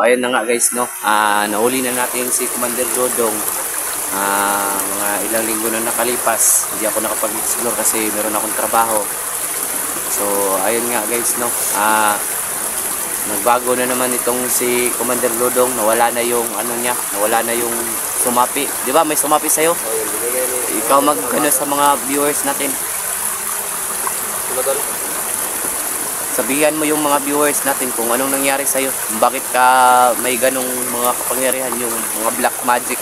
ayun na nga guys, no. Nahuli na natin si Commander Dodong. Mga ilang linggo na nakalipas. Hindi ako nakapag-explore kasi meron akong trabaho. So, ayun nga guys, no. Nagbago na naman itong si Commander Dodong. Nawala na yung ano niya, nawala na yung sumapi. 'Di ba? May sumapi sa iyo? Ikaw mag-ano sa mga viewers natin. Sabihan mo yung mga viewers natin kung anong nangyari sa iyo. Bakit ka may ganong mga kapangyarihan, yung mga black magic?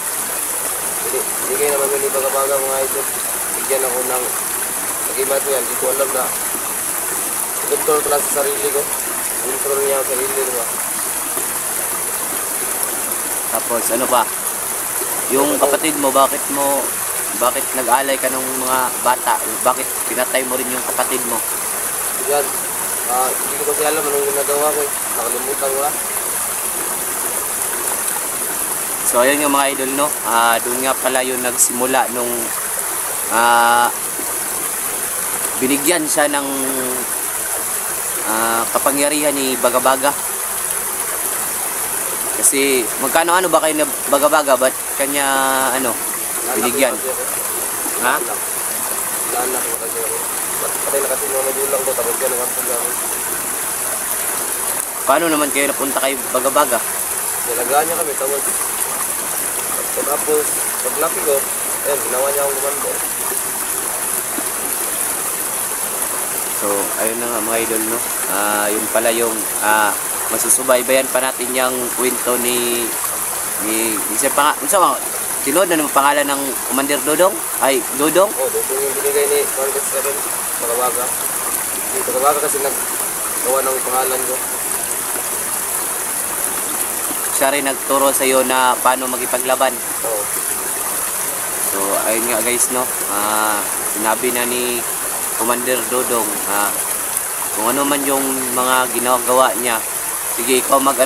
Hindi kayo naman ganun baga-baga mga idol. Bigyan ako ng nag-iba ko yan. Hindi ko alam na control ko lang sa sarili ko. Control niya ang sarili ko. Tapos ano pa? Yung kapatid mo, bakit nag-alay ka ng mga bata? Bakit pinatay mo rin yung kapatid mo? Yan. Hindi ko kasi alam anong ginagawa ko eh. Nakalimutan ko lang. So ayun yung mga idol, no. Doon nga pala yung nagsimula nung binigyan siya ng kapangyarihan ni Baga-Baga. Kasi magkano ba kayo na Baga-Baga? Ba't kanya binigyan? Ha? Naanak ko kasi ako. Patay na kasi mga magulang ko. Tapos yan ang pagkakas. Paano naman kayo napunta kay Baga-Baga? Nalagaan niya kami. Tapos paglaki ko, ginawa niya akong kumando. So, ayun na nga mga idol, no. Yun pala yung masusubaybayan pa natin yung kwento ni tinod na naman pangalan ng Commander Dodong? Ay, Dodong? Dodong yung binigay ni Marcos sa rin, Baga-Baga. Baga-Baga kasi naggawa ng pangalan ko. Siya rin nagturo sa iyo na paano magipaglaban. Oo. So, ayun nga guys, no. Sinabi na ni Commander Dodong kung ano man yung mga ginagawa niya, sige ikaw kung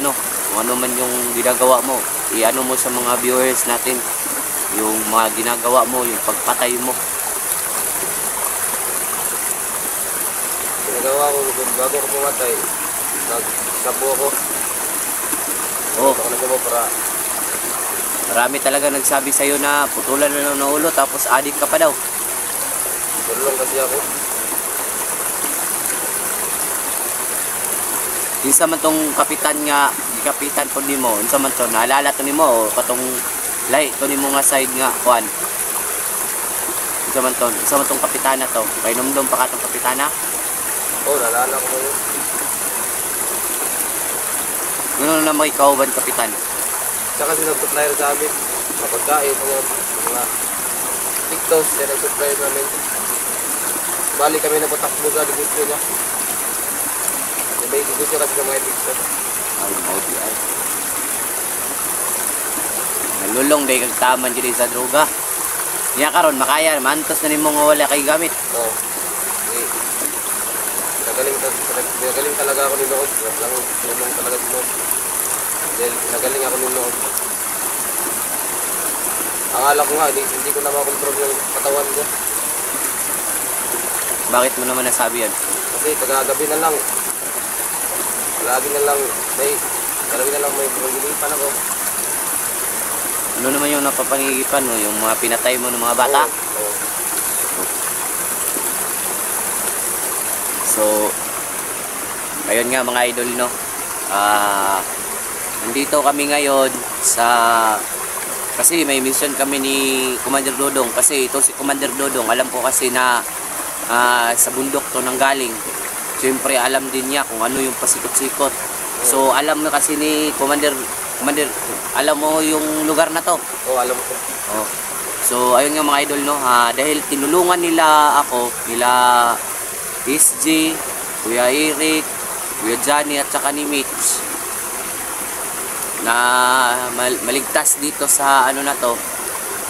ano man yung ginagawa mo, i-ano mo sa mga viewers natin yung mga ginagawa mo, yung pagpatay mo. Ginagawa ko bago ko pumatay, nagsapo ako. Ako nagsapo para marami talaga nagsabi sa iyo na putulan na ng ulo tapos adik ka pa daw. Tulong kasi ako. Isa man tong kapitan po nimo, unsa man to, naalala to nimo o katong lay to nimo nga side nga kuan. Unsa man tong kapitana to, kay numdum pa katong kapitana? Naalala ko yun. Ano na may kauban kapitan? Siya kasi nag-supplier sa amin. Mapagkain, mga TikToks, yan nag-supplier namin. Bali kami napatakbo sa negosyo niya. May negosyo kasi sa mga TikTok. Ay. Nalulong day kag taman diri sa droga. Niya karon makaya mantos na nimo nga wala kay gamit. Oo. Nagaling talaga ako ninood. Lang talaga ninood. Dahil nagaling ako ninood. Ang alak ko nga, hindi ko na makontrol yung katawan ko. Bakit mo naman nasabi yan? Kasi kagabi na lang. Lagi na lang may pangilipan ako. Ano naman yung napapangigipan mo? Yung mga pinatay mo ng mga bata? Oo. So, ayun nga mga idol, no. Nandito kami ngayon kasi may mission kami ni Commander Dodong. Kasi ito si Commander Dodong, alam ko kasi na sa bundok to nanggaling. Siyempre alam din niya kung ano yung pasikot-sikot. So alam na kasi ni Commander, alam mo yung lugar na to? Oo, alam ko. Oh. So ayun nga mga idol, no. Dahil tinulungan nila ako, nila SG, Kuya Eric, Kuya Johnny at saka ni Mitch na maligtas dito sa ano na to.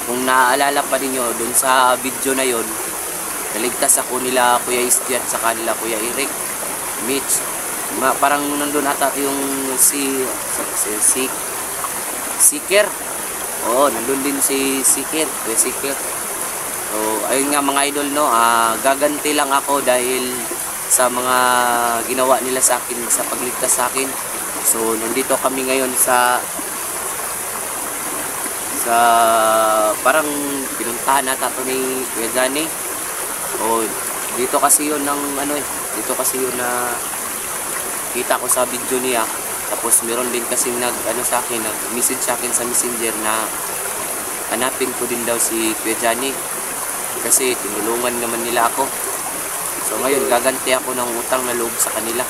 Kung naaalala pa ninyo dun sa video na yon, naligtas ako nila Kuya SG at saka nila Kuya Eric, Mitch. Parang nandun ata yung si Seeker. Oo, nandun din si Seeker, Kuya Seeker. So ayun nga mga idol, no. Gaganti lang ako dahil sa mga ginawa nila sa akin, sa pagligtas sa akin. So nandito kami ngayon sa parang pinuntahan nata to ni Kuya Johnny. O dito kasi yun ng ano eh, dito kasi yun na kita ko sa video niya. Tapos meron din kasi nag sa akin, nag-message sa akin sa Messenger na hanapin ko din daw si Kuya Johnny kasi tinulungan naman nila ako. So ngayon gaganti ako ng utang na loob sa kanila.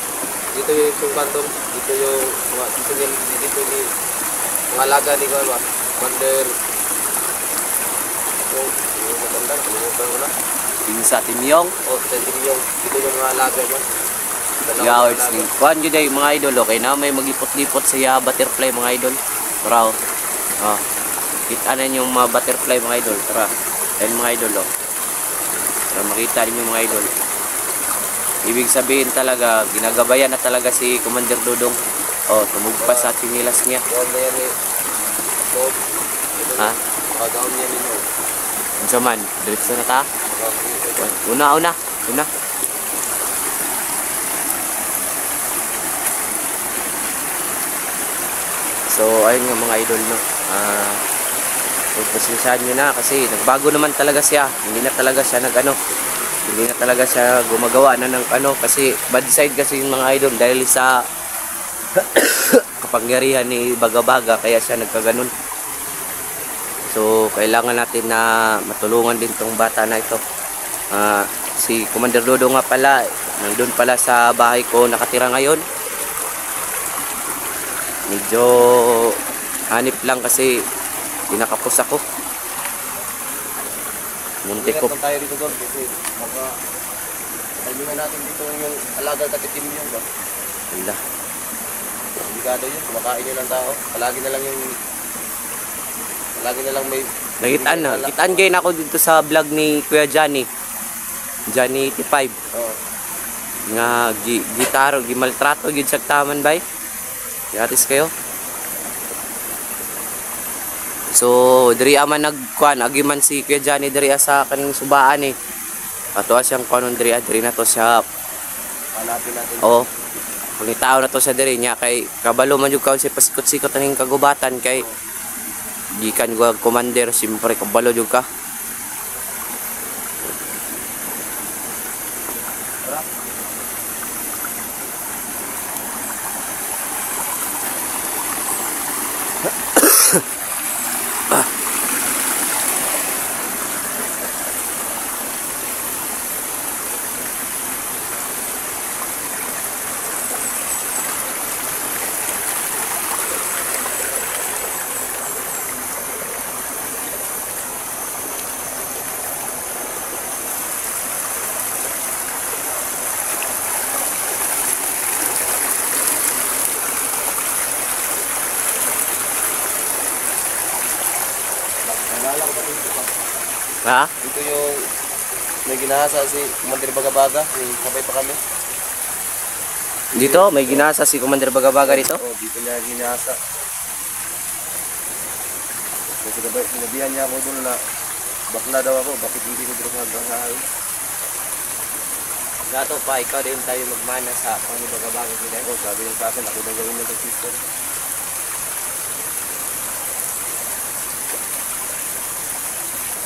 Dito yung bandom, dito yung mga dito ni mga alaga ni Kuya Commander. Yung matanda, kalimutan ko na. Pinsa Timyong. Dito yung mga alaga niya. Yawards ni kuan jud ay mga idol, okay na may magipot-lipot sa butterfly mga idol. Tara. Oh. Kita na yung mga butterfly mga idol. Tara. Ayun mga idol oh. Para makita niyo mga idol. Ibig sabihin talaga ginagabayan na talaga si Commander Dodong. Oh, tumugpa sa chinilas niya. Doon na yan eh. Ha? Pag-down niya nino. Unsa man? Diretso na ta. Una. So, ayun nga mga idol, no. Pasensyahan nyo na kasi nagbago naman talaga siya. Hindi na talaga siya hindi na talaga siya gumagawa na ng kasi bad side kasi yung mga idol dahil sa kapangyarihan ni Bagabaga kaya siya nagkaganon. So, kailangan natin na matulungan din tong bata na ito. Si Commander Dodo nga pala, nandun pala sa bahay ko nakatira ngayon. Medyo hanip lang kasi pinakapos ako. Muntik ko. Ingat lang tayo dito doon kasi baka kailangan natin dito yung alaga katitim niyo ba? Wala. Obligado yun, kumakain yun ng tao. Palagi na lang may Kitaan kayo na ako dito sa vlog ni Kuya Johnny 85 Oo. nga gitaro gimaltrato gid sa taman bay. Yatis kayo. So diri man nagkuan agiman si Kuya Johnny diri sa kaning subaan eh. Ato siyang kuanon diri na to siya. Hanapin natin. Oh. Pangitao na to sa diri nya kay kabalo man jud kaon si pasikot-sikot aning kagubatan kay gikan ko commander simpre kabalo jud ka. Nalala ko pa dito pa. Ha? Dito yung may ginahasa si Commander Bagabaga, yung sabay pa kami. Dito may ginasa si Commander Bagabaga dito. Oh, dito niya ginahasa. Kasi sinabihan niya ako doon na bakla daw ako, bakit hindi ko dito maghahain. Gato pa ikaw din tayo magmana sa Commander Bagabaga nila. Oh, sabi niya sa akin, ako daw gawin niya sa sister.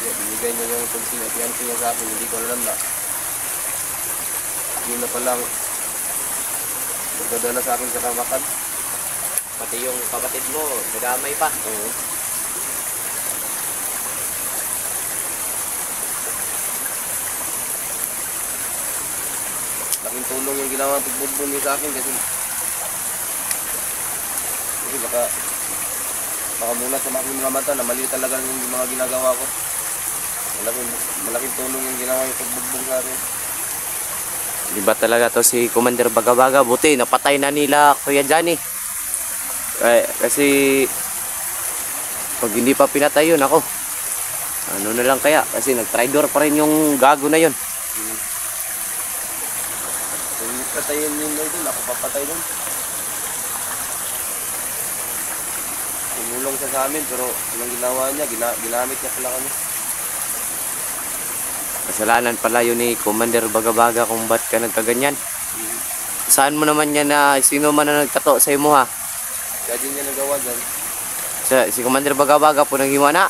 Binigay niya yung tulsi niya, piyansi niya sa akin, hindi ko alam na. Yun na palang magdadala sa akin sa kamakan. Pati yung kapatid mo, nadamay pa. Oo. Laking tulong yung ginawa ng pagbubong niya sa akin kasi baka muna sa mga mata na mali talaga yung mga ginagawa ko. Malaking tulong yung ginawa yung pagbubong sa akin. Di ba talaga to si Commander Bagabaga? Buti napatay na nila Kuya Johnny. Kasi pag hindi pa pinatay yun ako, ano na lang kaya? Kasi nag-tridor pa rin yung gago na yun. Kung patayin yun na doon, ako papatay doon. Tumulong siya sa amin pero anong ginawa niya, ginamit niya pala kami. Kasalanan pala yun ni Commander Bagabaga kung ba't ka nagkaganyan. Saan mo naman yan na sino man na nagtato sa imo ha? Kaya din niya nagawa dyan. Si Commander Baga-Baga po naghiwa na.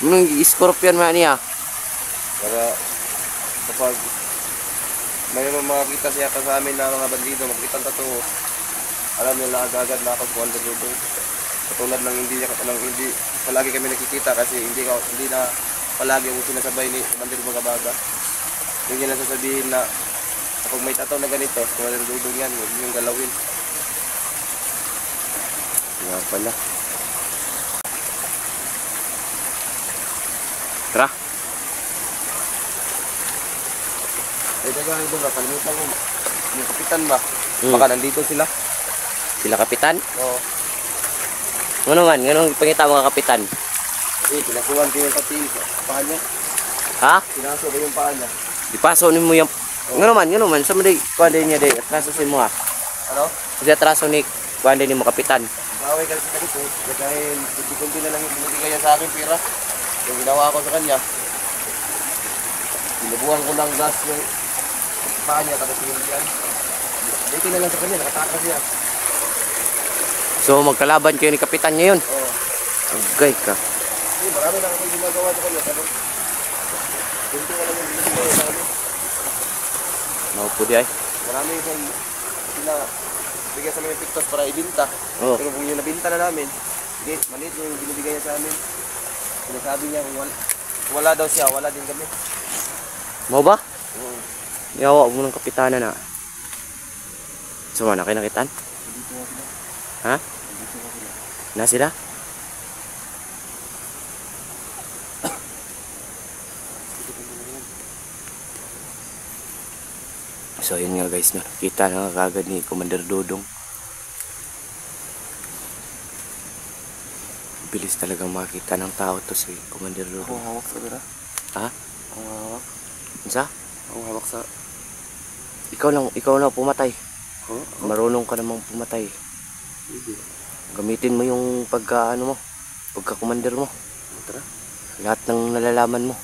Nung scorpion man niya. Para kapag mayroong makakita siya sa amin na mga bandido, makikita ang totoo, alam nila agad-agad na ako kung ano dito. Katulad ng hindi palagi kami nakikita kasi hindi na palagi yung sinasabay ni Commander Baga-Baga. Yung niya nasasabihin na kapag may tataw na ganito, kung ano dudong yan, huwag niyong galawin. Nga pala. Tara. Ay, dagang ito ba, kalimutan mo. Yung kapitan ba? Hmm. Baka nandito sila. Sila kapitan? Oo. Ano man? Ganun pangita mga kapitan? Eh, pinakuhan ko yung pati sa paa niya. Ha? Pinaso ko yung paa niya. Ipaso ni mo yung... Ngano man? Sa mga kuha din niya day. Atraso si mo ha? Ano? Kasi atraso ni kuha din ni mo kapitan. Baway kasi sa likod. Dahil kunti na lang yung binibigay niya sa akin pera. Yung ginawa ko sa kanya. Binubuhan ko ng gas yung paa niya tapos yung yan. Dito na lang sa kanya, nakatakas siya. So magkalaban kayo ni kapitan ngayon? Oo. Agay ka. Eh, marami na akong ginagawa sa kanya. Pero kunti na lang yung binibigay sa akin. Maupo di ay. Marami yung bigyan sa mga pictures para ibinta. Oo. Pero kung yung nabinta na namin, hindi, maliit yung binibigay niya sa amin. Sinasabi niya kung wala daw siya, wala din kami. Mau ba? Oo. Yawa mo ng kapitanan na. So mana kayo nakitaan? Dito nga sila. Ha? Dito nga sila. Na sila? So yun nga guys, no? Kita na nga kagad ni Commander Dodong. Bilis talagang makita ng tao to si Commander Ako Dodong. hawak sa dira. Ha? Ako hawak. Isa? Ako hawak sa... Ikaw lang pumatay. Oh? Marunong ka namang pumatay. Hindi. Gamitin mo yung pagka ano mo, pagka commander mo. Tara. Lahat ng nalalaman mo.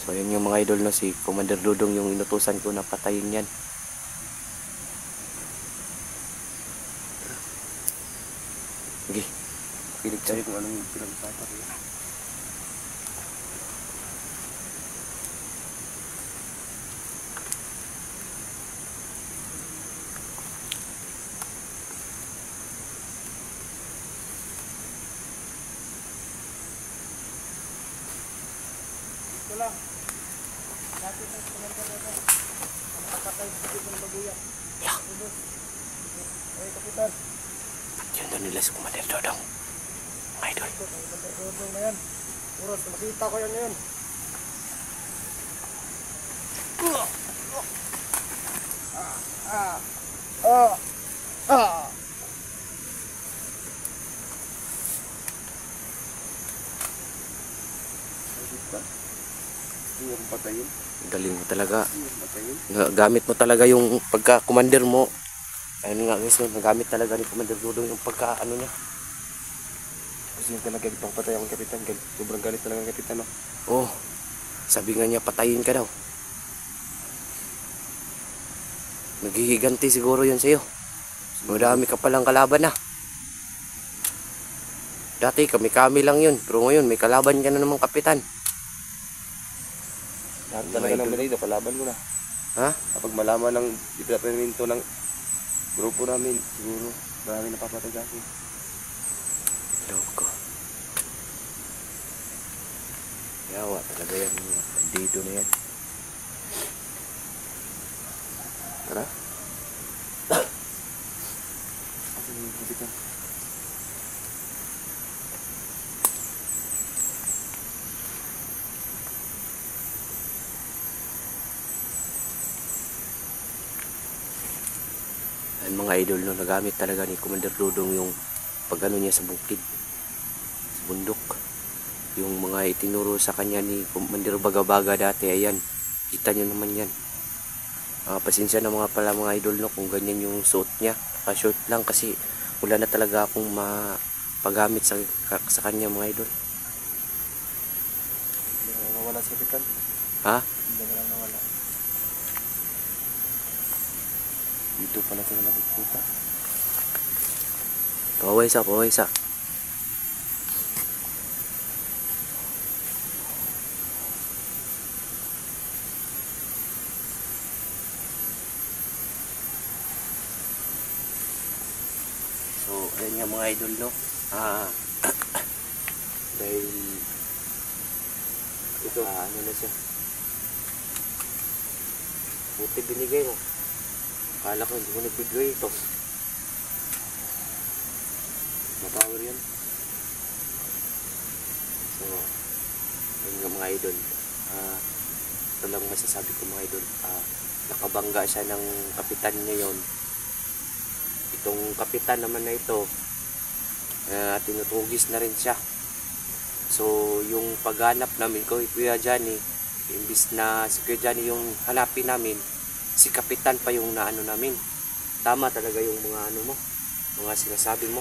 So yun yung mga idol na si Commander Dodong yung inutusan ko na patayin yan. Sige. Kinig sa'yo kung anong pinag-usapan ko. Ito lang. Dati ng Commander Dodong. Ang nakapatay sa ng baguya. Yeah. Ay, kapitan. Yun doon nila si Commander Dodong. Mga idol. Commander Dodong na yan. Puros, makita ko yan ngayon. Hindi mo patayin. Galing mo talaga. Hindi mo patayin. Gamit mo talaga yung pagka commander mo. Ayun nga guys, nagamit talaga ni Commander Dodong yung pagka ano niya. Kasi yung talaga itong patay akong kapitan. Sobrang galit talaga ang kapitan. No? Oh, sabi nga niya patayin ka daw. Naghihiganti siguro yun sa'yo. Madami ka palang kalaban na. Dati kami lang yun, pero ngayon may kalaban ka na namang kapitan. Lahat talaga ng dito, kalaban ko na. Ha? Kapag malaman ng departamento ng grupo namin, siguro marami napapatay sa akin. Loko. Yawa talaga yan. Dito na yan. Tara. Asan yung kapitan? Ang mga idol no, nagamit talaga ni Commander Dodong yung pagano niya sa bukid. Sa bundok. Yung mga itinuro sa kanya ni Commander Baga-Baga dati, ayan. Kita nyo naman yan. Pasensya na mga pala mga idol no kung ganyan yung suot niya. Short lang kasi wala na talaga akong mapagamit sa kanya mga idol. Nawawala si kapitan. Ha? Hindi mo lang nawala. Dito pala sila nakikita. Paway sa, paway sa. So, ayan nga mga idol, no? Dahil ito, ano na siya? Buti binigay mo. Akala ko hindi mo nagbigay ito. Mapower yun. So, yun nga mga idol. Ito lang masasabi ko mga idol. Nakabangga siya ng kapitan niya yun. Itong kapitan naman na ito, tinutugis na rin siya. So, yung paghanap namin ko, Kuya Johnny, imbis na si Kuya Johnny yung hanapin namin, si kapitan pa yung naano namin. Tama talaga yung mga ano mo, mga sinasabi mo.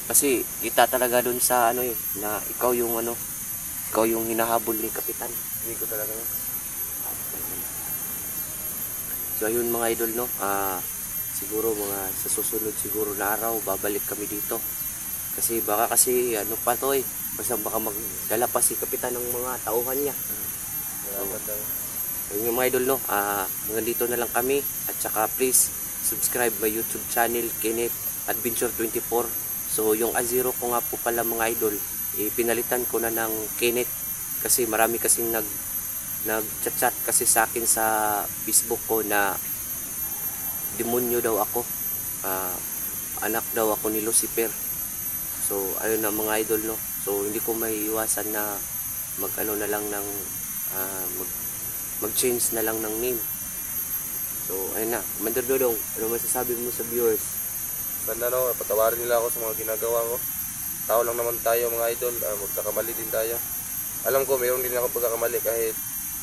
Kasi kita talaga dun sa ano na ikaw yung ano, ikaw yung hinahabol ni kapitan. Hindi ko talaga yun. So ayun mga idol, no, siguro mga sa susunod siguro na araw babalik kami dito. Kasi baka kasi ano pa to basta baka magdala pa si kapitan ng mga tauhan niya. Ayun yung mga idol, no, hanggang dito na lang kami. At saka please subscribe my YouTube channel, Kenneth Adventure 24. So yung A0 ko nga po pala mga idol, pinalitan ko na ng Kenneth. Kasi marami kasing nag-chat kasi sa akin sa Facebook ko na demonyo daw ako, anak daw ako ni Lucifer. So ayun na mga idol, no. So hindi ko may iwasan na mag-ano na lang ng mag-change na lang ng name. So ayun na, Commander Dodong, ano masasabi mo sa viewers? Sana no, patawarin nila ako sa mga ginagawa ko. Tao lang naman tayo mga idol, magkakamali din tayo. Alam ko mayroon din ako pagkakamali kahit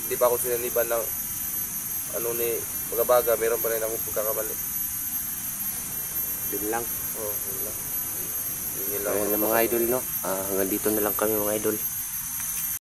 hindi pa ako sinaniban ng ano ni Magabaga, mayroon pa rin akong pagkakamali. Yun lang. Yun lang. Yun lang. Ayun na mga idol, no. Hanggang dito na lang kami mga idol.